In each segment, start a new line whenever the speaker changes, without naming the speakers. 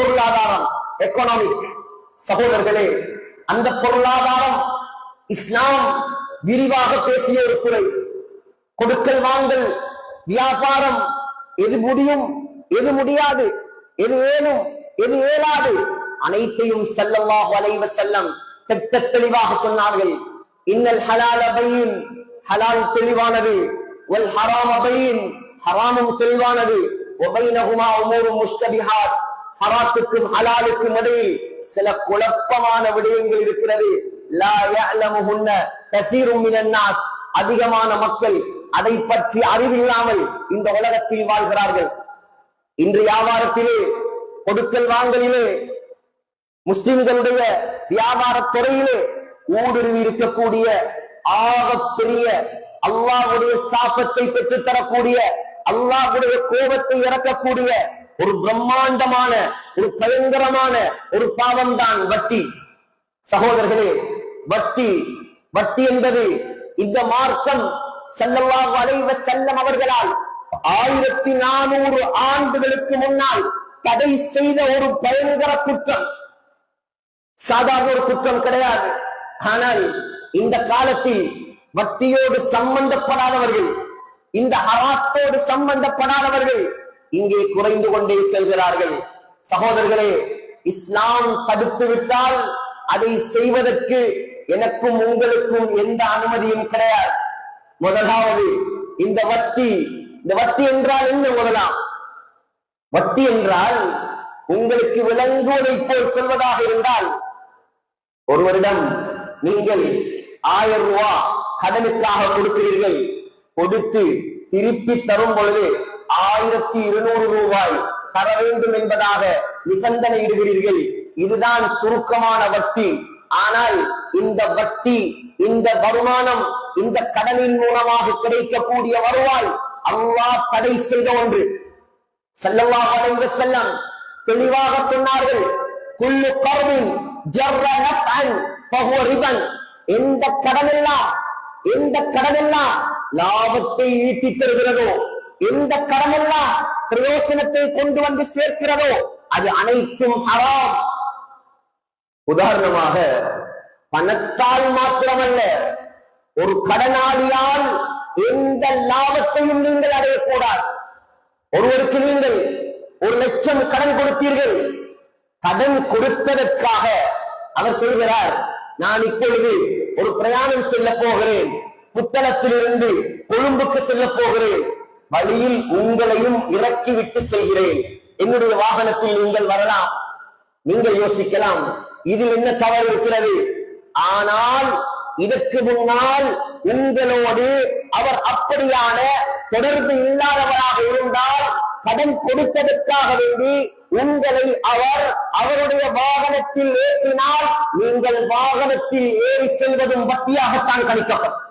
பொருளாதாரம், எக்கனாமிக். சகோதரர்களே, அந்த பொருளாதாரம் இஸ்லாம் விரிவாக பேசிய ஒரு துறை. கொடுக்கல் வாங்கல், வியாபாரம், எது முடியும் எது முடியாது, எது ஏனும் எது ஏலாது, அனைத்தையும் ஸல்லல்லாஹு அலைஹி வஸல்லம் திட்டத் தெளிவாக சொன்னார்கள். இன்னல் ஹலால பையின், ஹலால் தெளிவானது, வல் ஹராம பையின், ஹராமும் தெளிவானது, வபைனஹுமா உமூரு முஷ்தபிஹாத், ஹராத்துக்கும் ஹலாலுக்கும் இடையில் சில குழப்பமான விடயங்கள் இருக்கிறது. லா யஅலமுஹுன்ன கஸீரும் மினன் நாஸ், அதிகமான மக்கள் அதை பற்றி அறிவில்லாமல் இந்த உலகத்தில் வாழ்கிறார்கள். இன்று வியாபாரத்திலே, கொடுக்கல் வாங்கலிலே, முஸ்லிம்களுடைய வியாபார துறையிலே ஊடுருவி இருக்கக்கூடிய ஆகப்பெரிய அல்லாஹ்வுடைய சாபத்தை பெற்றுத் தரக்கூடிய, அல்லாஹ்வுடைய கோபத்தை இறக்கக்கூடிய ஒரு பிரம்மாண்டமான, ஒரு பயங்கரமான ஒரு பாவம் தான் வட்டி. சகோதரர்களே, வட்டி என்பது இந்த மார்க்கம் ஸல்லல்லாஹு அலைஹி வஸல்லம் அவர்களால் 1400 ஆண்டுகளுக்கு முன்னால் தடை செய்த ஒரு பயங்கர குற்றம். சாதாரண ஒரு குற்றம் கிடையாது. ஆனால் இந்த காலத்தில் வட்டியோடு சம்பந்தப்படாதவர்கள், இந்த ஹராத்தோடு சம்பந்தப்படாதவர்கள் இங்கே குறைந்து கொண்டே செல்கிறார்கள். சகோதரர்களே, இஸ்லாம் தடுத்து விட்டால் அதை செய்வதற்கு எனக்கும் உங்களுக்கும் எந்த அனுமதியும் கிடையாது. முதலாவது இந்த வட்டி என்றால் என்ன? முதலாம் வட்டி என்றால் உங்களுக்கு விளங்குவதை போல் சொல்வதாக இருந்தால், ஒருவரிடம் நீங்கள் 1000 ரூபாய் கடனுக்காக கொடுக்கிறீர்கள். கொடுத்து திருப்பி தரும் பொழுது 1200 ரூபாய் தர வேண்டும் என்பதாக நிபந்தனை இடுகிறீர்கள். இதுதான் சுருக்கமான வட்டி. ஆனால் இந்த வட்டி, இந்த வருமானம், இந்த கடனின் மூலமாக கிடைக்கக்கூடிய வருவாய் அல்லாஹ் தடை செய்த ஒன்று. ஸல்லல்லாஹு அலைஹி வஸல்லம் தெளிவாக சொன்னார்கள், குல்லு கர்பின் ஜர்ர நஃஅன் ஃபஹுவ ரிபன். எந்த கடனெல்லாம் லாபத்தை ஈட்டித் தருகிறதோ, எந்த கடனெல்லாம் பிரயோசனத்தை கொண்டு வந்து சேர்க்கிறதோ, அது அனைத்தும் ஹராம். உதாரணமாக, பணத்தால் மாத்திரமல்ல, ஒரு கடனாளியால் எந்த லாபத்தையும் நீங்கள் அடையக்கூடாது. ஒருவருக்கு நீங்கள் 1 லட்சம் கடன் கொடுத்தீர்கள். கடன் கொடுத்ததற்காக அவர் சொல்கிறார், நான் இப்பொழுது ஒரு பிரயாணம் செல்ல போகிறேன், புத்தளத்திலிருந்து கொழும்புக்கு செல்ல போகிறேன், வழியில் உங்களையும் இறக்கிவிட்டு செல்கிறேன், என்னுடைய வாகனத்தில் நீங்கள் வரலாம். நீங்கள் யோசிக்கலாம், இதில் என்ன தவறு இருக்கிறது? ஆனால் இதற்கு முன்னால் உங்களோடு அவர் அப்படியான தொடர்பு இல்லாதவராக இருந்தால், கடன் கொடுத்ததற்காக வேண்டி உங்களை அவர் அவருடைய வாகனத்தில் ஏற்றினால், நீங்கள் வாகனத்தில் ஏறி செல்வதும் வட்டியாகத்தான் கணிக்கப்படும்.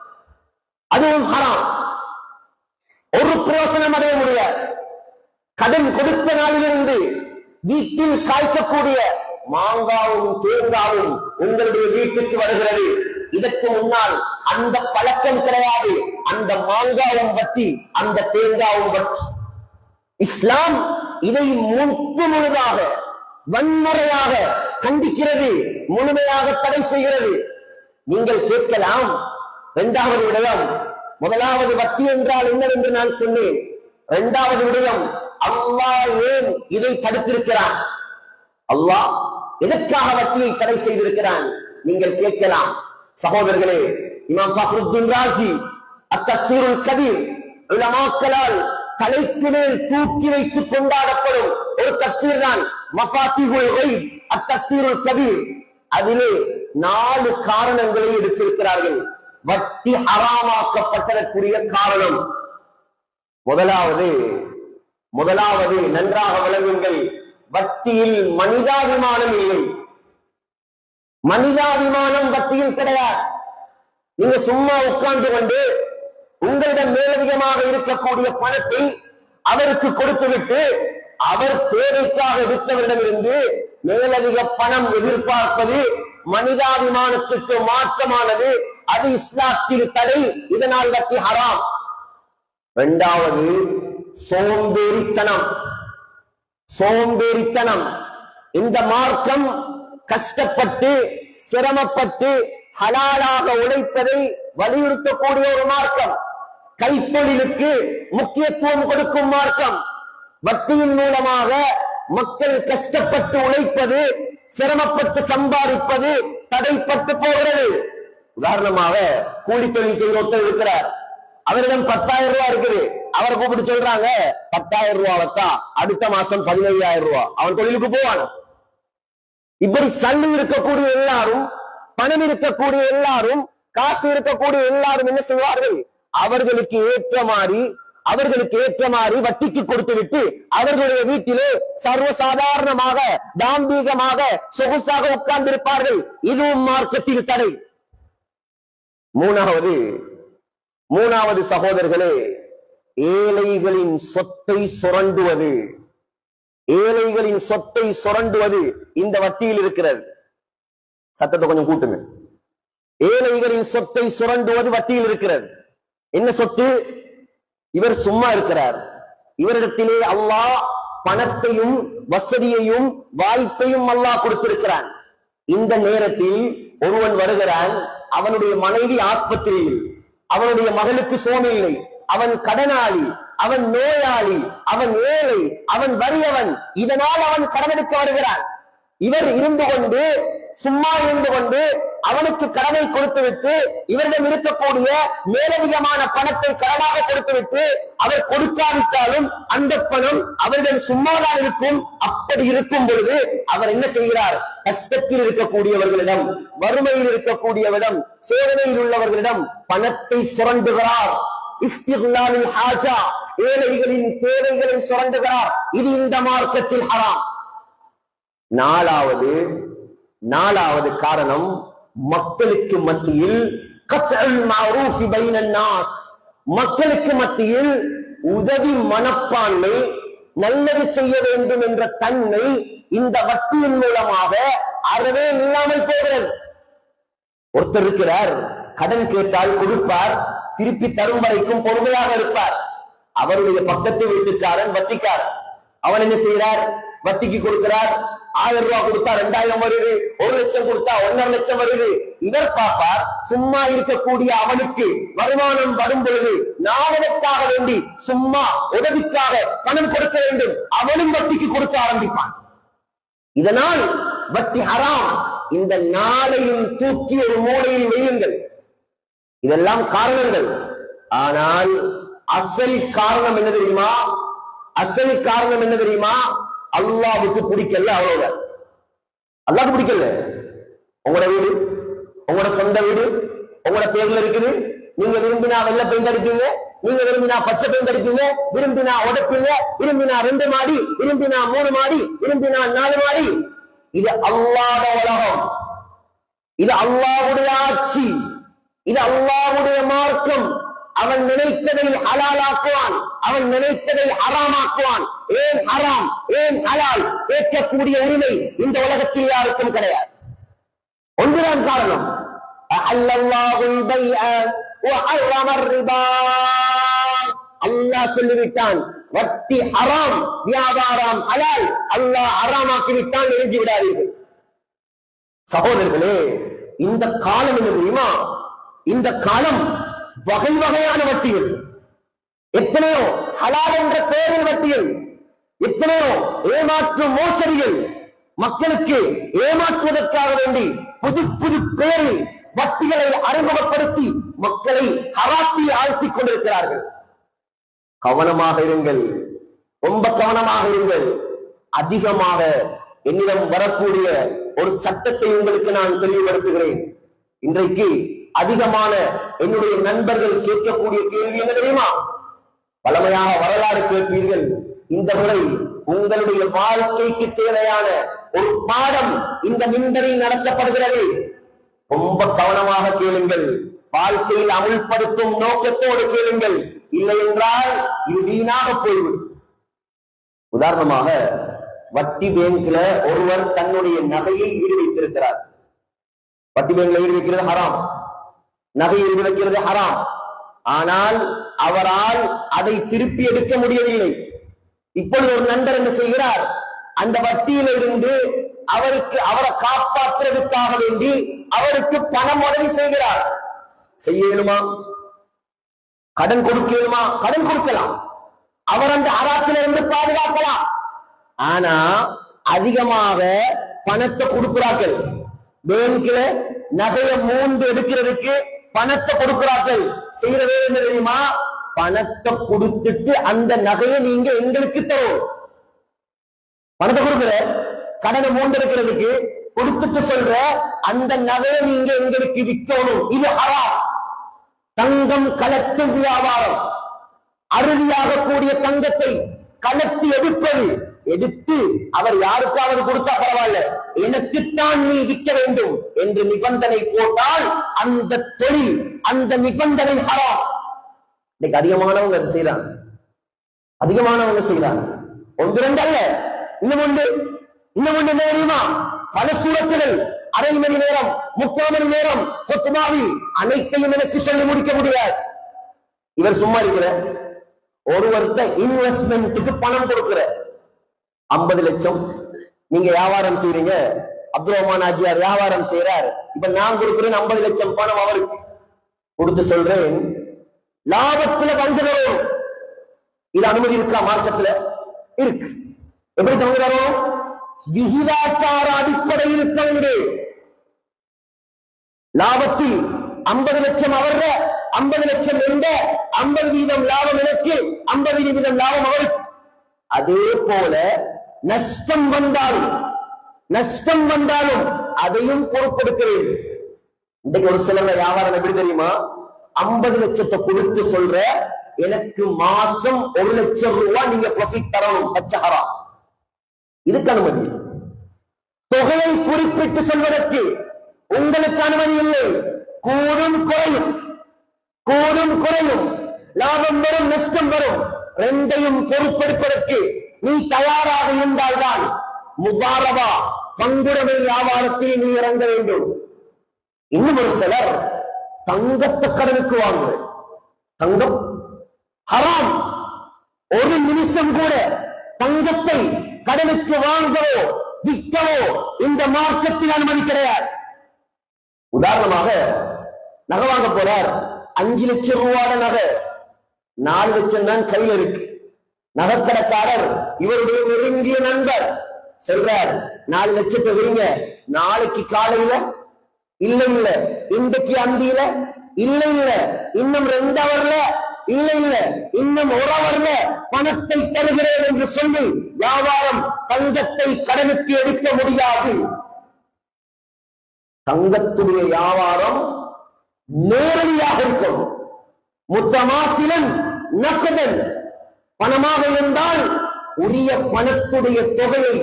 அதுவும் ஹராம். ஒரு பிரயோசனம் அடைய முடியாது. கடன் கொடுத்த நாளிலிருந்து வீட்டில் காய்க்கக்கூடிய மாங்காவும் தேங்காவும் உங்களுடைய வீட்டுக்கு வருகிறது. இதற்கு முன்னால் அந்த பழக்கம் கிடையாது. அந்த மாங்காவும் வட்டி, அந்த தேங்காவும் வட்டி. இஸ்லாம் இதை முழுதாக வன்முறையாக கண்டிக்கிறது, முழுமையாக தடை செய்கிறது. நீங்கள் கேட்கலாம், 2வது விடயம், முதலாவது வட்டி என்றால் என்னவென்று நான் சொன்னேன். 2வது விடயம், அல்லாஹ் ஏன் இதை தடுத்திருக்கிறான்? அல்லாஹ் எதற்காக வட்டியை தடை செய்திருக்கிறான்? நீங்கள் கேட்கலாம். சகோதரர்களே, இமாம் ஃபக்ருத்தீன் ராஸி அத்தஸ்ஸீருல் கபீர் உலமாக்களால் தலைக்கு மேல் தூக்கி வைத்து கொண்டாடப்படும் ஒரு தஃசீர் தான் மஃபாத்திஹுல் கைப் அத்தஸ்ஸீருல் கபீர். அதிலே 4 காரணங்களை எடுத்திருக்கிறார்கள். வட்டி ஹராமாக்கப்பட்டதற்குரிய காரணம். முதலாவது நன்றாக விளங்குங்கள், வட்டியில் மனிதாபிமானம் இல்லை. மனிதாபிமானம் வட்டியில் கிடையாது. நீங்க சும்மா உட்கார்ந்து கொண்டு உங்களிடம் மேலதிகமாக இருக்கக்கூடிய பணத்தை அவருக்கு கொடுத்துவிட்டு, அவர் தேவைக்காக விற்றவரிடமிருந்து மேலதிக பணம் எதிர்பார்ப்பது மனிதாபிமானத்துக்கு மாற்றமானது. அது இஸ்லாத்தில் தடை. இதனால் வட்டி ஹராம். 2வது சோம்பேறித்தனம். இந்த மார்க்கம் கஷ்டப்பட்டு சிரமப்பட்டு ஹலாலாக உழைப்பதை வலியுறுத்தக்கூடிய ஒரு மார்க்கம். கைத்தொழிலுக்கு முக்கியத்துவம் கொடுக்கும் மார்க்கம். வட்டியின் மூலமாக மக்கள் கஷ்டப்பட்டு உழைப்பது, சிரமப்பட்டு சம்பாதிப்பது தடைப்பட்டு போகிறது. உதாரணமாக கூலி தொழில் செய்கிற ஒருத்தர் இருக்கிறார், அவரிடம் 10,000 ரூபாய் இருக்குது. அவரை கூப்பிட்டு சொல்றாங்க, 10,000 ரூபாய்க்கா அடுத்த மாசம் 15,000 ரூபாய், அவன் தொழிலுக்கு போவான். இப்படி சல்லு இருக்கக்கூடிய எல்லாரும், பணம் இருக்கக்கூடிய எல்லாரும், காசு இருக்கக்கூடிய எல்லாரும் என்ன செய்வார்கள்? அவர்களுக்கு ஏற்ற மாதிரி வட்டிக்கு கொடுத்து விட்டு அவர்களுடைய வீட்டிலே சர்வசாதாரணமாக தாம்பீகமாக சொகுசாக உட்கார்ந்து இருப்பார்கள். இதுவும் மார்க்கத்தில் தடை. மூணாவது சகோதரர்களே, ஏழைகளின் சொத்தை சுரண்டுவது. ஏழைகளின் சொத்தை சுரண்டுவது இந்த வட்டியில் இருக்கிறது. சத்தத்தை கொஞ்சம் கூட்டுங்க. ஏழைகளின் சொத்தை சுரண்டுவது வட்டியில் இருக்கிறது. என்ன சொத்து? இவர் சும்மா இருக்கிறார், இவரிடத்திலே அல்லாஹ் பணத்தையும் வசதியையும் வாய்ப்பையும் அல்லாஹ் கொடுத்திருக்கிறான். இந்த நேரத்தில் ஒருவன் வருகிறான், அவனுடைய மனைவி ஆஸ்பத்திரியில், அவனுடைய மகளுக்கு சோம் இல்லை, அவன் கடனாளி, அவன் நோயாளி, அவன் ஏழை, அவன் வறியவன். இதனால் அவன் கடனெடுக்க வருகிறான். இவர் சும்மா இருந்து கொண்டு அவனுக்கு கடனை கொடுத்துவிட்டு இவரிடம் இருக்கக்கூடிய மேலதிகமான பணத்தை கடனாக கொடுத்துவிட்டு அவர் கொடுக்காவிட்டாலும் அந்த பணம் அவர்கள் சும்மாதான் இருக்கும். அப்படி இருக்கும் பொழுது அவர் என்ன செய்கிறார்? கஷ்டத்தில் இருக்கக்கூடியவர்களிடம், வறுமையில் இருக்கக்கூடியவரிடம், சோதனையில் உள்ளவர்களிடம் பணத்தை சுரண்டுகிறார். இஸ்திக்லாலில் ஹாஜா, ஏழைகளின் தேவைகளை சுரண்டுகிறார். இது இந்த மார்க்கத்தில் ஹராம். நாலாவது காரணம், மக்களுக்கு மத்தியில் மக்களுக்கு மத்தியில் உதவி மனப்பான்மை, நல்லது செய்ய வேண்டும் என்ற தன்மை இந்த வட்டியின் மூலமாக அறவே இல்லாமல் போகிறது. ஒருத்தர் இருக்கிறார், கடன் கேட்டால் கொடுப்பார், திருப்பி தரும் வரைக்கும் பொறுமையாக இருப்பார். அவருடைய பக்கத்து வீட்டுக்காரன் வட்டிக்காரன். அவன் என்ன செய்கிறார்? வட்டிக்கு கொடுக்கிறார். 1000 ரூபாய் கொடுத்தா 2000 வருது, 1 லட்சம் கொடுத்தா 1.5 லட்சம் வருது. இவர் பார்ப்பார், சும்மா இருக்கக்கூடிய அவனுக்கு வருமானம் வரும் பொழுது நாவலுக்காக வேண்டி சும்மா உதவிக்காக பணம் கொடுக்க வேண்டும், அவனும் வட்டிக்கு கொடுக்க ஆரம்பிப்பான். இதனால் வட்டி ஹராம். இந்த நாளையும் தூக்கி ஒரு மூலையில் வையுங்கள். இதெல்லாம் காரணங்கள். ஆனால் அசல் காரணம் என்ன தெரியுமா? அல்லாஹ்வுக்கு பிடிக்கல, அவ்வளவுதான். அல்லாஹ்வுக்கு பிடிக்கல. உங்களோட வீடு, உங்களோட சொந்த வீடு உங்களோட பேர்ல இருக்குது. நீங்க விரும்பினா வெள்ளை பெயிண்ட் அடிப்பீங்க, நீங்க விரும்பினா பச்சை பெயிண்ட் அடிப்பீங்க, விரும்பினா உடைப்பீங்க, விரும்பினா 2 மாடி, விரும்பினா 3 மாடி, விரும்பினா 4 மாடி. இது அல்லாஹ்வுடைய உலகம், இது அல்லாஹ்வுடைய ஆட்சி, இது அல்லாஹ்வுடைய மார்க்கம். அவன் நினைத்ததை ஹலாலாக்குவான், அவன் நினைத்ததை ஹராமாக்குவான். ஏன் ஹராம், ஏன் ஹலால் கேட்கக்கூடிய உரிமை இந்த உலகத்தில் யாருக்கும் கிடையாது. ஒன்றுதான் காரணம், அல்லாஹ் சொல்லிவிட்டான் வட்டி ஹராம், வியாபாரம் ஹலால். அல்லாஹ் ஹராமாக்கி விட்டான், எழுதி விடாதீர்கள். சகோதரர்களே, இந்த காலம் என்ன தெரியுமா? இந்த காலம் வகை வகையான வட்டிகள், எத்தனையோ ஹலால் என்ற பெயரில் வட்டிகள், எத்தனையோ ஏமாற்று மோசடிகள், மக்களுக்கு ஏமாற்றுவதற்காக வேண்டி புது புது பெயரில் வட்டிகளை அறிமுகப்படுத்தி மக்களை ஹராத்தில் ஆழ்த்திக் கொண்டிருக்கிறார்கள். கவனமாக இருங்கள், ரொம்ப கவனமாக இருங்கள். அதிகமாக என்னிடம் வரக்கூடிய ஒரு சட்டத்தை உங்களுக்கு நான் தெளிவுபடுத்துகிறேன். இன்றைக்கு அதிகமான என்னுடைய நண்பர்கள் கேட்கக்கூடிய கேள்வி என்ன தெரியுமா? பழமையாக வரலாறு கேட்பீர்கள். இந்த முறை உங்களுடைய வாழ்க்கைக்கு தேவையான ஒரு பாடம் இந்த மின்பரில் நடத்தப்படுகிறது. ரொம்ப கவனமாக கேளுங்கள், வாழ்க்கையில் அமுல்படுத்தும் நோக்கத்தோடு கேளுங்கள். இல்லை என்றால் இது வீணாக போய்விடும். உதாரணமாக, வட்டி பேங்க்ல ஒருவர் தன்னுடைய நகையை ஈடு வைத்திருக்கிறார். வட்டி பேங்க்ல ஈடு வைக்கிறது ஹராம், நகையை ஈடு வைக்கிறது ஹராம். ஆனால் அவரால் அதை திருப்பி எடுக்க முடியவில்லை. இப்பொழுது ஒரு நண்பர் என்ன செய்கிறார்? அந்த வட்டியிலிருந்து அவரை காப்பாற்றுவதற்காக வேண்டி அவருக்கு பணம் உதவி செய்கிறார். செய்ய இயலுமா? கடன் கொடுக்க இயலுமா? கடன் கொடுக்கலாம். அவர் அந்த ஹராத்திலிருந்து பாதுகாக்கலாம். ஆனா அதிகமாக பணத்தை கொடுக்கிறார்கள். பேங்க்ல நகையை 3 எடுக்கிறதுக்கு பணத்தை கொடுக்கிறார்கள். செய்யற வேலை என்ன தெரியுமா? பணத்தை கொடுத்துட்டு அந்த நகையை நீங்க எங்களுக்கு தரும். பணத்தை கொடுக்குற, கடனை 3 எடுக்கிறதுக்கு கொடுத்துட்டு சொல்ற அந்த நகையை நீங்க எங்களுக்கு விற்கணும். இது ஹராம். தங்கம் கலத்து வியாபாரம். அறுதியாக கூடிய தங்கத்தை கலத்தி எடுப்பது, எடுத்து அவர் யாருக்காவது கொடுத்தா பரவாயில்ல, எனக்குத்தான் நீ விற்க வேண்டும் என்று நிபந்தனை போட்டால் அந்த தொழில், அந்த நிபந்தனை ஹராம். இன்னைக்கு அதிகமானவங்க அதை செய்யறாங்க. அதிகமானவங்க செய்யறாங்க. 1-2 அல்ல, இன்னும் ஒன்று என்ன தெரியுமா? பல சூரத்துகள், அரை மணி நேரம், 3/4 மணி நேரம் கொத்துமாவில் அனைத்தையும் எனக்கு சொல்லி முடிக்க முடியாது. இவர் சும்மா இருக்கிற ஒருவர்த்த இன்வெஸ்ட்மெண்ட்டுக்கு பணம் கொடுக்கிற 50 லட்சம் நீங்க வியாபாரம் செய்றீங்க. அப்துல் ரஹ்மான் ஆஜியார் வியாபாரம் செய்யறார். இப்ப நான் கொடுக்கிறேன் 50 லட்சம் பணம் அவருக்கு கொடுத்து சொல்றேன், லாபத்துல பங்கு தரும். இது அனுமதி இருக்கா? மார்க்கத்துல இருக்கு. எப்படி பங்கு தரும்? விகிதாசார அடிப்படையில் பங்கு. லாபத்தில் 50 லட்சம் அவர்ல, 50 லட்சம் எந்த 50% லாபம் எனக்கு, 50% லாபம் அவருக்கு. அதே போல நஷ்டம் வந்தாலும் அதையும் பொறுப்பெடுக்கிறேன். இன்றைக்கு ஒரு சிலர் வியாபாரம் எப்படி தெரியுமா? 50 லட்சத்தை கொடுத்து சொல்ற, எனக்கு மாசம் 1 லட்சம் ரூபாய் நீங்க ப்ராஃபிட் தரணும். பச்சஹரா. இதுக்கு அனுமதி. தொகையை குறிப்பிட்டு சொல்வதற்கு உங்களுக்கு அனுமதி இல்லை. கூடும் குறையும், லாபம் வரும், நஷ்டம் வரும், ரெண்டையும் பொறுப்பெடுப்பதற்கு நீ தயாராக இருந்தால்தான் முபாரபா பங்குடைமை வியாபாரத்தில் நீ இறங்க வேண்டும். இன்னும் ஒரு சிலர் தங்கத்தை கடனுக்கு வாங்குற, தங்கம் ஹராம். ஒரு நிமிஷம் கூட தங்கத்தை கடனுக்கு வாங்கவோ விற்கவோ இந்த மார்க்கத்தில் அனுமதி கிடையாது. உதாரணமாக நகை வாங்க போறார், 5 லட்சம் ரூபாய் நகை, 4 லட்சம் தான் கையில் இருக்கு. நகைக்கடைக்காரர் இவருடைய நெருங்கிய நண்பர் சொல்றார், 4 லட்சத்தை வைங்க, நாளைக்கு காலையில இல்ல, இன்றைக்கு அந்தியில இல்ல, இன்னும் 2 ஹவர்ல இல்ல, இன்னும் 1 ஹவர்ல பணத்தை தருகிறேன் என்று சொல்லி வியாபாரம் தங்கத்தை கடனுக்கு எடுக்க முடியாது. தங்கத்துடைய வியாபாரம் நேரடியாக இருக்கும். முத்தமாசிலன் நகதன், பணமாக இருந்தால் உரிய பணத்துடைய தொகையை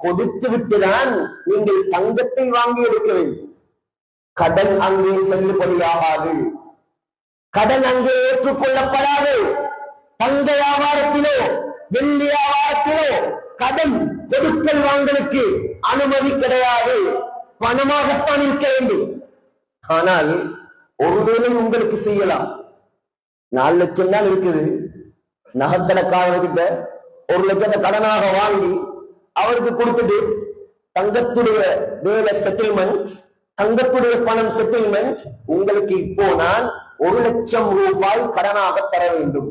கொடுத்து விட்டுதான் நீங்கள் தங்கத்தை வாங்கி எடுக்க வேண்டும். கடன் அங்கே செல்லுபடியாகாது, கடன் அங்கே ஏற்றுக்கொள்ளப்படாது. தங்க வியாபாரத்திலோ வெள்ளி வியாபாரத்திலோ கடன் கொடுக்கல் வாங்கலுக்கு அனுமதி கிடையாது. பணமாகத்தான் இருக்க வேண்டும். ஆனால் ஒருவேளை உங்களுக்கு செய்யலாம். 4 லட்சம் தான் இருக்குது, நகைக்கடைக்காரர்கிட்ட 1 லட்சத்தை கடனாக வாங்கி அவருக்கு கொடுத்துட்டு தங்கத்துடைய வேலை செட்டில்மெண்ட், தங்கத்துடைய பணம் செட்டில்மெண்ட், உங்களுக்கு இப்போ நான் 1 லட்சம் ரூபாய் கடனாக தர வேண்டும்.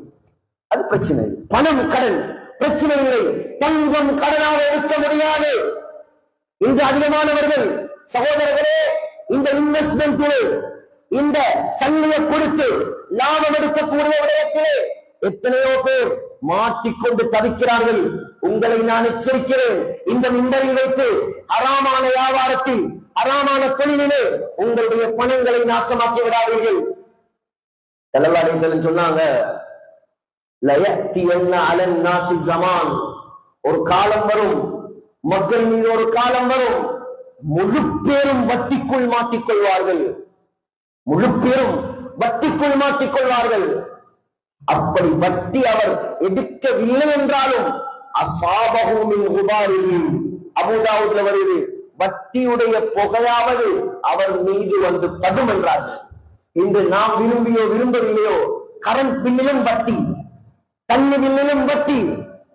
அது பிரச்சனை. பணம் கடன் பிரச்சனை இல்லை, தங்கம் கடனாக எடுக்க முடியாது. இன்று அதிகமானவர்கள் சகோதரர்களே இந்த இன்வெஸ்ட்மெண்ட், இந்த சங்கிலியை கொடுத்து லாபம் எடுக்கக்கூடிய விடயத்திலே எத்தனையோ பேர் மாட்டிக்கொண்டு தவிக்கிறார்கள். உங்களை நான் எச்சரிக்கிறேன், இந்த மின்பரில் வைத்து அறாமான வியாபாரத்தில், அறாமான தொழிலிலே உங்களுடைய பணங்களை நாசமாக்கி விடாதீர்கள். ஸல்லல்லாஹு அலைஹி வஸல்லம் சொன்னாங்க, லயத்தியன்ன அலன் நாஸி ஸமான், ஒரு காலம் வரும், மக்கள் மீது ஒரு காலம் வரும், முழு பேரும் வட்டிக்குள் மாட்டிக்கொள்வார்கள். முழு பேரும் வட்டிக்குள் மாட்டிக்கொள்வார்கள். அப்படி வட்டி அவர் எடுக்கவில்லை என்றாலும் அஸாபஹு மின் குபாரிஹி, அபூதாவுதுல வருது, வட்டியுடைய புகையாவது அவர் மீது வந்து படும் என்றார்கள். இன்று நாம் விரும்பியோ விரும்பவில்லையோ கரண்ட் பில்லிலும் வட்டி, தண்ணி பில்லிலும் வட்டி,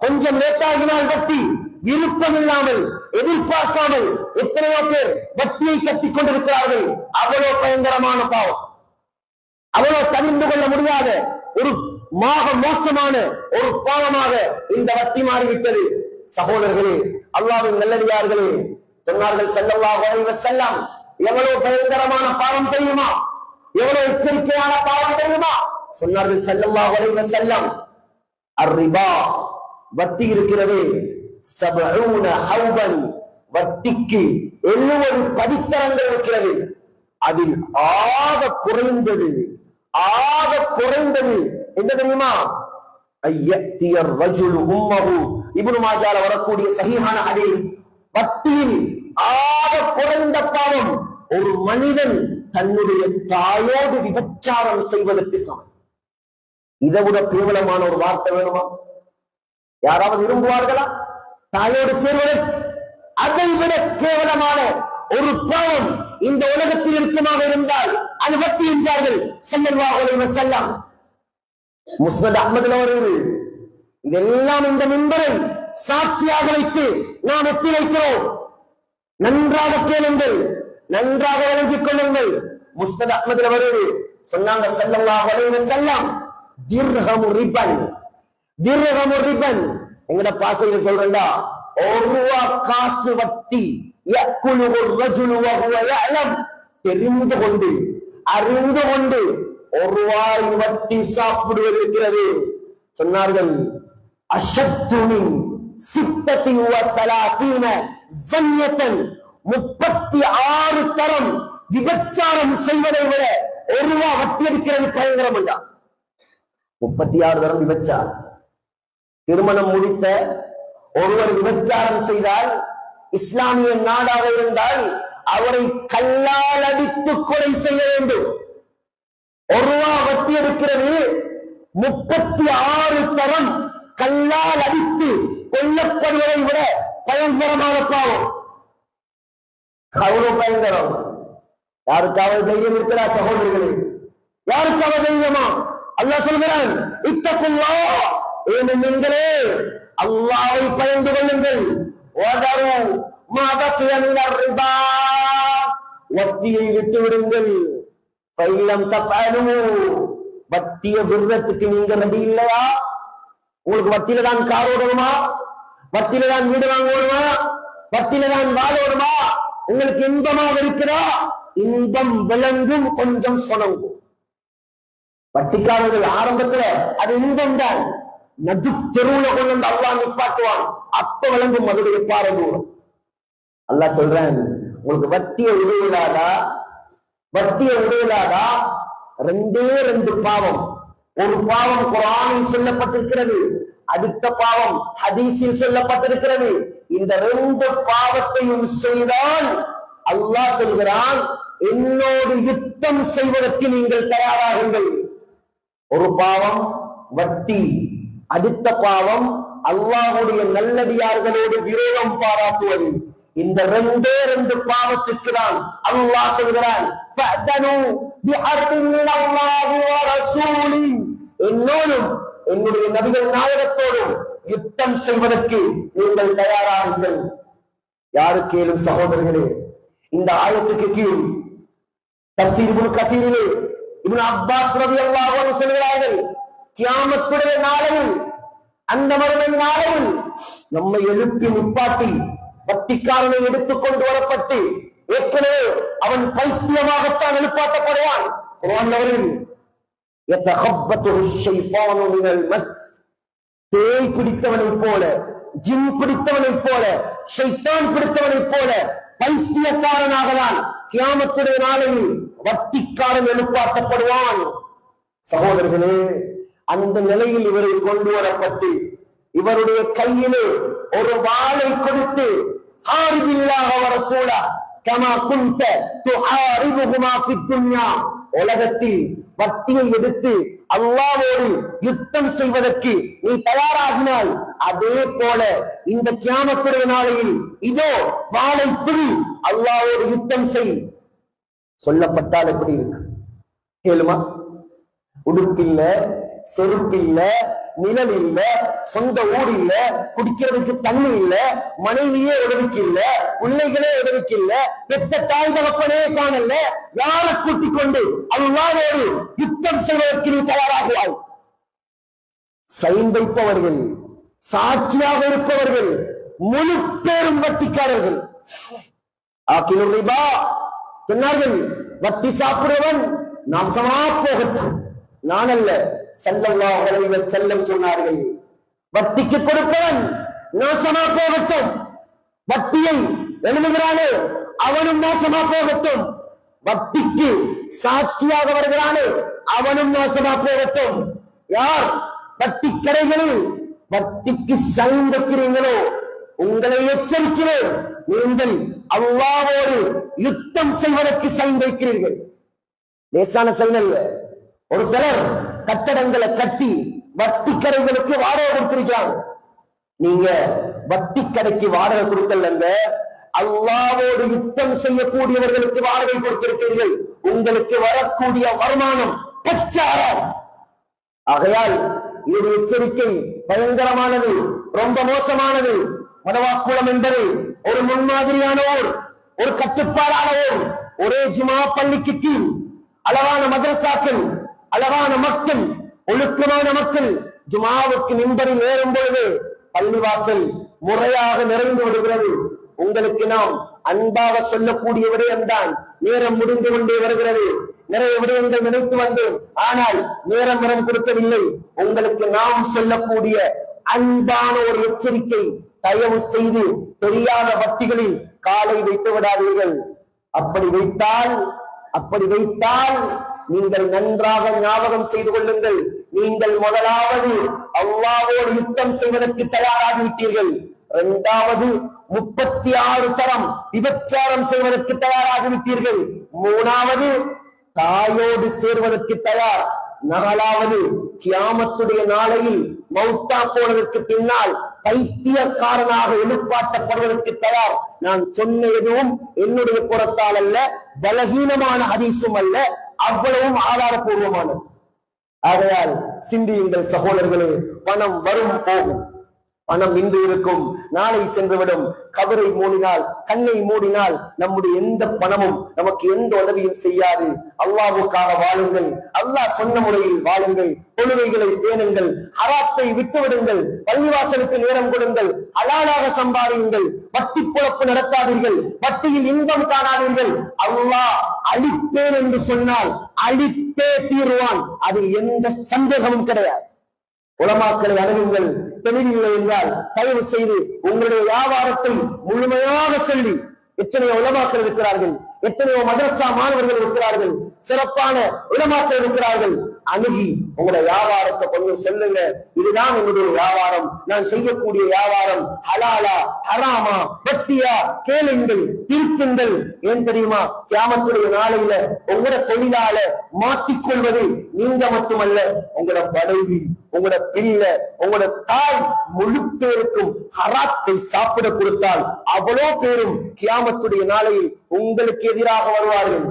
கொஞ்சம் லேட்டாகினால் வட்டி, விருப்பம் இல்லாமல் எதிர்பார்க்காமல் எத்தனையோ பேர் வட்டியை கட்டிக் கொண்டிருக்கிறார்கள். அவ்வளவு பயங்கரமான பாவம், அவ்வளவு தவிர்த்து கொள்ள முடியாத ஒரு மோசமான ஒரு பாவமாக இந்த வட்டி மாறிவிட்டது. சகோதரர்களே, அல்லாஹ்வின் நல்லடியார்களே, சொன்னார்கள் ஸல்லல்லாஹு அலைஹி வஸல்லம், எவ்வளவு பயங்கரமான பாவம் தெரியுமா, எவ்வளவு எச்சரிக்கையான பாவம் தெரியுமா? சொன்னார்கள் ஸல்லல்லாஹு அலைஹி வஸல்லம், அர்ரிபா, வட்டி இருக்கிறது, 70 ஹௌபன், வட்டிக்கு 70 படித்தரங்கள் இருக்கிறது. அதில் ஆக குறைந்தது என்ன தெரியுமா? ஐயத்தியர் ரஜுல் உம்மஹு, இப்னு மாஜால வரக்கூடிய சஹீஹான ஹதீஸ். வட்டியில் ஆக குறைந்த பாவம் ஒரு மனிதன் தன்னுடைய தாயோடு விபச்சாரம் செய்வதற்கு சமம். இதை விட கேவலமான ஒரு வார்த்தை வேணுமா? யாராவது விரும்புவார்களா தாயோடு சேர்வதற்கு? அதை விட கேவலமான ஒரு பாவம் இந்த உலகத்தில் இருக்குமாக இருந்தால் அது வட்டி என்றார்கள் ஸல்லல்லாஹு அலைஹி வஸல்லம். முஸ்னத் அஹ்மதுல வருகிறது. இதெல்லாம் இந்த மிம்பரை சாட்சியாக வைத்து நாம் எட்டி வைக்கிறோம். நன்றாக கேளுங்கள், நன்றாக விளங்கிக் கொள்ளுங்கள். முஸ்னத் அஹ்மதுல வருகிறது. சொன்னாங்க ஸல்லல்லாஹு அலைஹி வஸல்லம், திர்ஹமு ரிபன், திர்ஹமு ரிபன், எங்கட பாசையில சொல்றேன்டா, ஒரு ரூபா காசு வட்டி, யக்குலுஹு ரஜுலு வஹுவ யஅலம், தெரிந்து கொண்டு அறிந்து கொண்டு ஒரு ரூபாய் வட்டி சாப்பிடுவது இருக்கிறது. சொன்னார்கள், அஷத்து மின் 36 ஜன்யத்தன், 36 தரம் விபச்சாரம் செய்வதை விட ஒரு ரூபாய் வட்டி எடுக்கிறது பயங்கரம் என்றா. 36 தரம் விபச்சாரம். திருமணம் முடித்த ஒருவர் விபச்சாரம் செய்தால், இஸ்லாமிய நாடாக இருந்தால் அவரை கல்லால் அடித்து கொலை செய்ய வேண்டும். ஒரு ரூபா வட்டி எடுக்கிறது, 36 தரம் கல்லால் அடித்து கொல்லப்படுவதை விட பயங்கரமான பாவம். அவ்வளவு பயங்கரம். யாருக்காவது தைரியம் இருக்கிறா சகோதரர்களே? யாருக்காவது தைரியமா? அல்லாஹ் சொல்கிறான், இத்தகுல்லாஹ், ஏனும் நீங்களே அல்லாஹ்வை பயந்து கொள்ளுங்கள். வதரு மா பக்கிய மினர் ரிபா, வட்டியை விட்டு விடுங்கள். ஃபைலம் தஃஅலு, வட்டியை விடுறதுக்கு நீங்க ரெடி இல்லையா? உங்களுக்கு வட்டியில தான் கார் ஓடணுமா? வட்டியில தான் வீடு வாங்கணுமா? வட்டியில தான் வாழணுமா? உங்களுக்கு இன்பமாக இருக்கிறா? இன்பம் விளங்கும், கொஞ்சம் சொனங்கும். வட்டிக்காரர்கள் ஆரம்பத்துல அது இன்பம் தான், நடு தெருவுல கொண்டு வந்து அல்லாஹ் நிப்பாட்டுவான், அப்ப விளங்கும் அதனுடைய பாரதூரம். அல்லாஹ் சொல்றேன், உங்களுக்கு வட்டியை விடுவதாதா, வட்டியை விடுவதாதா? 2 பாவம். ஒரு பாவம் குர்ஆனில் சொல்லப்பட்டிருக்கிறது, அடுத்த பாவம் ஹதீஸில் சொல்லப்பட்டிருக்கிறது. இந்த 2 பாவத்தையும் செய்தால் அல்லாஹ் சொல்கிறான், என்னோடு யுத்தம் செய்வதற்கு நீங்கள் தயாராகுங்கள். ஒரு பாவம் வட்டி, அடுத்த பாவம் அல்லாஹ்வுடைய நல்லடியார்களோடு விரோதம் பாராட்டுவது. இந்த 2 பாவத்துக்கு தான் அல்லாஹ் சொல்கிறான், ஃபஅதனு பிஹர்பின் மினல்லாஹி வ ரசூலி, என்னோடும் என்னுடைய நபிகள் நாயகத்தோடும் யுத்தம் செய்வதற்கு நீங்கள் தயாராகுங்கள். யாரு கேளும் சகோதரர்களே, இந்த ஆயத்துக்கு கீழ் தஃசீர் இப்னு கஸீரிலே இப்னு அப்பாஸ் ரலியல்லாஹு அன்ஹு சொல்கிறார்கள், கியாமத்துடைய நாளையில், அந்த மறுமை நாளையில் நம்மை எழுப்பி நிப்பாட்டி வட்டிக்காரனை எடுத்துக் கொண்டு வரப்பட்டு, ஏற்கனவே அவன் பைத்தியமாகத்தான் எழுப்பாட்டப்படுவான். குர்ஆன் அவர்கள் யதஹப்பத்துஹு ஷைத்தானு மினல் மஸ், பேய் பிடித்தவனைப் போல, ஜின் பிடித்தவனைப் போல, ஷைத்தான் பிடித்தவனைப் போல பைத்தியக்காரனாகலாம் கியாமத்துடைய நாளையில் வட்டிக்காரன் எழுப்பாட்டப்படுவான். சகோதரர்களே, அந்த நிலையில் இவரை கொண்டு வரப்பட்டு இவருடைய கையிலே ஒரு வாளை கொடுத்து, ஹாரிபில்லாஹ வ ரசூலா கமா குன்த துஹாரிபுஹுமா ஃபித் துன்யா, உலகத்தில் வட்டியை எடுத்து அல்லாஹ்வோடு யுத்தம் செய்வதற்கு நீ தயாராகினால், அதே போல இந்த கியாமத்துடைய நாளையில் இதோ வாளை பிடி, அல்லாஹ்வோடு யுத்தம் செய். சொல்லப்பட்டால் எப்படி இருக்கு கேளுமா? உடுப்பில்ல, செருப்பில்ல, நிழல் இல்ல, சொந்த ஊர் இல்ல, குடிக்கிறதுக்கு தண்ணி இல்ல, மனைவியே உதவிக்கு இல்ல, பிள்ளைகளே உதவிக்கு இல்ல, பெத்த தாய் தகப்பனே காணல, யாரை கூட்டிக் கொண்டு அல்லாஹ்வோடு யுத்தம் செய்வதற்கு நீ தயாராகுவாய்? சைன் வைப்பவர்கள், சாட்சியாக இருப்பவர்கள் முழு பேரும் வட்டிக்காரர்கள். சொன்னார்கள், வட்டி சாப்பிடுவன் நாசமா போகட்டும். நான் அல்ல, ஸல்லல்லாஹு அலைஹி வஸல்லம் சொன்னார்கள், வட்டிக்கு கொடுப்பவன் நாசமா போகட்டும். வட்டியை எழுதுகிறானே அவனும் நாசமா போகட்டும். வட்டிக்கு சாட்சியாக வருகிறானே அவனும் நாசமா போகட்டும். யார் வட்டி கடைகளில் வட்டிக்கு சைன் வைக்கிறீங்களோ உங்களை எச்சரிக்கிறேன், நீங்கள் அல்லாஹ்வோடு யுத்தம் செய்வதற்கு சைன் வைக்கிறீர்கள். லேசான சைன் அல்ல. ஒரு சிலர் கட்டடங்களை கட்டி வட்டி கடைகளுக்கு வாடகை கொடுத்திருக்கிறாங்க. நீங்க வட்டி கடைக்கு வாடகை கொடுக்கலங்க, அல்லாஹ்வோடு யுத்தம் செய்யக்கூடியவர்களுக்கு வாடகை கொடுத்திருக்கிறீர்கள். உங்களுக்கு வரக்கூடிய வருமானம் பச்சாரம். ஆகையால் இது எச்சரிக்கை பயங்கரமானது, ரொம்ப மோசமானது. மடவாக்குளம் என்பது ஒரு முன்மாதிரியான ஊர், ஒரு கட்டுப்பாடான ஊர். ஒரே ஜுமா பள்ளிக்கு கீழ் அழகான மதரசாக்கள், அழகான மக்கள், ஒழுக்கமான மக்கள் ஜுமாவுக்கு மிம்பரில் ஏறும் பொழுது பள்ளிவாசல் முறையாக நிறைந்து விடுகிறது. உங்களுக்கு நாம் அன்பாக சொல்லக்கூடிய விடயம்தான் நேரம் முடிந்து கொண்டே வருகிறது. நிறைய விடயங்கள் நினைத்து வந்தேன், ஆனால் நேரம் கொடுக்கவில்லை. உங்களுக்கு நாம் சொல்லக்கூடிய அன்பான ஒரு எச்சரிக்கை, தயவு செய்து தெரியாத வட்டிகளில் காலை வைத்து விடாதீர்கள். அப்படி வைத்தால் நீங்கள் நன்றாக ஞாபகம் செய்து கொள்ளுங்கள், நீங்கள் முதலாவது அல்லாஹ்வோடு யுத்தம் செய்வதற்கு தயாராகிவிட்டீர்கள். இரண்டாவது 36 தரம் விபச்சாரம் செய்வதற்கு தயாராகிவிட்டீர்கள். மூணாவது தாயோடு சேர்வதற்கு தயார். நாலாவது கியாமத்துடைய நாளையில் மௌத்தா போனதற்கு பின்னால் பைத்தியக்காரனாக எழுப்பாட்டப்படுவதற்கு தயார். நான் சொன்ன எதுவும் என்னுடைய புறத்தால் அல்ல, பலகீனமான ஹதீஸும் அல்ல, அவ்வளவும் ஆதாரபூர்வமானது. ஆகையால் சிந்தியுங்கள் சகோதரர்களே, பணம் வரும் போகும், பணம் இன்று இருக்கும், நாளை சென்றுவிடும். கபரை மூடினால், கண்ணை மூடினால் நம்முடைய எந்த பணமும் நமக்கு எந்த உதவியும் செய்யாது. அல்லாஹ்வுக்காக வாழுங்கள், அல்லாஹ் சொன்ன முறையில் வாழுங்கள், தொழுகைகளை பேணுங்கள், ஹராத்தை விட்டுவிடுங்கள், பள்ளிவாசலுக்கு நேரம் கொடுங்கள், ஹலாலாக சம்பாதியுங்கள், வட்டி பொழப்பு நடத்தாதீர்கள், வட்டியில் இன்பம் காணாதீர்கள். அல்லாஹ் அழிப்பேன் என்று சொன்னால் அழித்தே தீர்வான், அதில் எந்த சந்தேகமும் கிடையாது. உலமாக்களை அணுகுங்கள். தெளிவில்லை என்றால் தயவு செய்து உங்களுடைய வியாபாரத்தை முழுமையாக சொல்லி, எத்தனையோ உலமாக்கள் இருக்கிறார்கள், எத்தனையோ மதரசா மாணவர்கள் இருக்கிறார்கள், சிறப்பான உலமாக்கள் இருக்கிறார்கள், அணுகி உங்களுடைய வியாபாரத்தை கொஞ்சம் சொல்லுங்க. இதுதான் என்னுடைய வியாபாரம், நான் செய்யக்கூடிய வியாபாரம் ஹலாலா ஹராமா வட்டியா கேளுங்கள், தீர்க்குங்கள். ஏன் தெரியுமா? கியாமத்துடைய நாளையில உங்களோட தொழிலால மாற்றிக்கொள்வது நீங்க மட்டுமல்ல, உங்களோட படைவி, உங்களோட பிள்ளை, உங்களோட தாய் முழு பேருக்கும் ஹராத்தை சாப்பிட கொடுத்தால் அவ்வளோ பேரும் கியாமத்துடைய நாளையில் உங்களுக்கு எதிராக வருவார்கள்.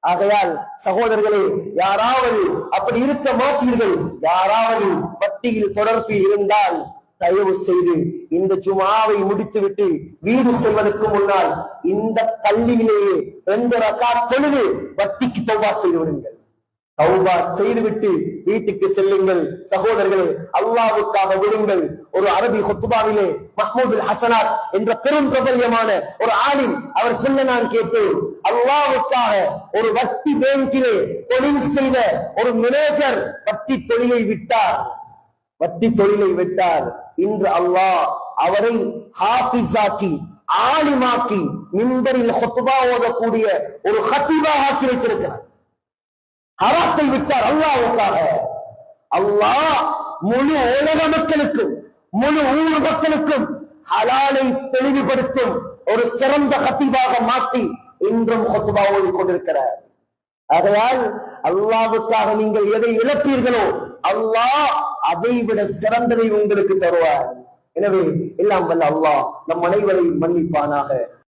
ஆகையால் சகோதரர்களே, யாராவது அப்படி இருக்க மாட்டீர்கள், யாராவது வட்டியில் தொடர்பில் இருந்தால் தயவு செய்து இந்த ஜுமாவை முடித்துவிட்டு வீடு செல்வதற்கு முன்னால் இந்த பள்ளியிலேயே 2 ரக்காத் தொழுது வட்டிக்கு தௌபா செய்து விடுங்கள். தௌபா செய்துவிட்டு வீட்டுக்கு செல்லுங்கள். சகோதரர்களே, அல்லாஹ்வுக்காக விடுங்கள். ஒரு அரபி ஹுத்பாவிலே மஹ்மூதுல் ஹசனாத் என்ற பெரும் பிரபல்யமான ஒரு ஆலிம் அவர் சொல்ல நான் கேட்டேன், அல்லாஹ்வுக்காக ஒரு வட்டி பேங்கிலே தொழில் செய்த ஒரு மேனேஜர் வட்டி தொழிலை விட்டார். இன்று அல்லாஹ் அவரை ஹாஃபிஸாக்கி, ஆலிமாக்கி, மிம்பரில் ஹுத்பா ஓதக்கூடிய ஒரு ஹத்தீபா ஆக்கி வைத்திருக்கிறார். ஹராத்தை விட்டார் அல்லாஹ்வுக்காக. அல்லாஹ் முழு உலக மக்களுக்கும், முழு ஊர் மக்களுக்கும் ஹலாலை தெளிவுபடுத்தும் ஒரு சிறந்த ஹத்தீபாக மாற்றி இன்றும் ஹுத்பா ஓதிக் கொண்டிருக்கிறார். ஆகையால் அல்லாஹ்வுக்காக நீங்கள் எதை இழப்பீர்களோ அல்லாஹ் அதை விட சிறந்ததை உங்களுக்கு தருவார். எனவே எல்லாம் வல்ல அல்லாஹ் நம் அனைவரையும் மன்னிப்பானாக.